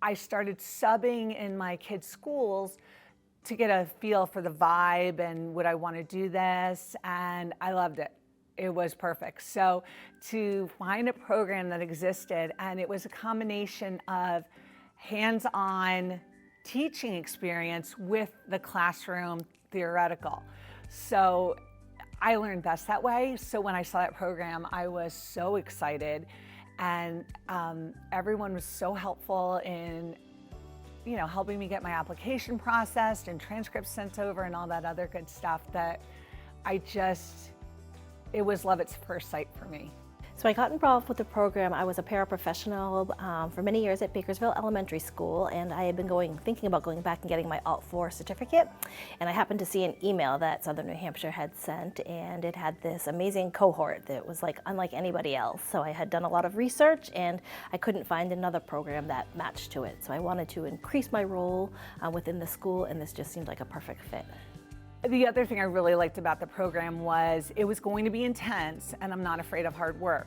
I started subbing in my kids' schools to get a feel for the vibe and would I want to do this, and I loved it. It was perfect. So to find a program that existed, and it was a combination of hands-on teaching experience with the classroom theoretical. So I learned best that way. So when I saw that program, I was so excited, and everyone was so helpful in helping me get my application processed and transcripts sent over and all that other good stuff that it was love at first sight for me. So I got involved with the program. I was a paraprofessional for many years at Bakersville Elementary School, and I had been thinking about going back and getting my Alt 4 certificate. And I happened to see an email that Southern New Hampshire had sent, and it had this amazing cohort that was unlike anybody else. So I had done a lot of research, and I couldn't find another program that matched to it. So I wanted to increase my role within the school, and this just seemed like a perfect fit. The other thing I really liked about the program was it was going to be intense, and I'm not afraid of hard work.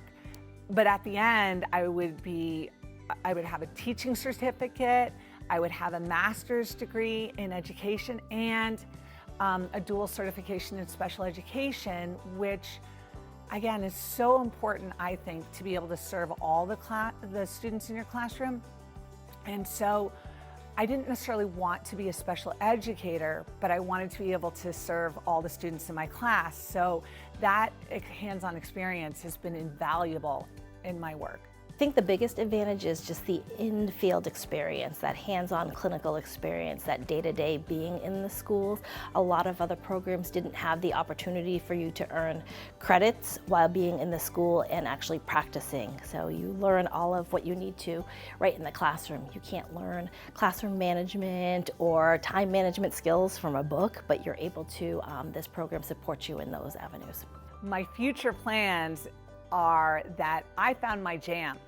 But at the end, I would have a teaching certificate, I would have a master's degree in education, and a dual certification in special education, which again is so important, I think, to be able to serve all the students in your classroom. And so I didn't necessarily want to be a special educator, but I wanted to be able to serve all the students in my class. So that hands-on experience has been invaluable in my work. I think the biggest advantage is just the in-field experience, that hands-on clinical experience, that day-to-day being in the schools. A lot of other programs didn't have the opportunity for you to earn credits while being in the school and actually practicing. So you learn all of what you need to right in the classroom. You can't learn classroom management or time management skills from a book, but you're able to, this program supports you in those avenues. My future plans are that I found my jam.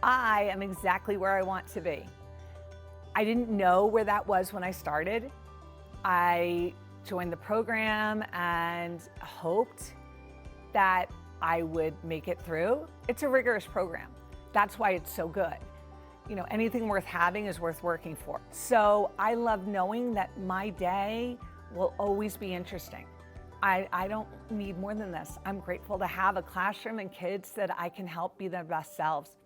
I am exactly where I want to be. I didn't know where that was when I started. I joined the program and hoped that I would make it through. It's a rigorous program. That's why it's so good. Anything worth having is worth working for. So I love knowing that my day will always be interesting. I don't need more than this. I'm grateful to have a classroom and kids that I can help be their best selves.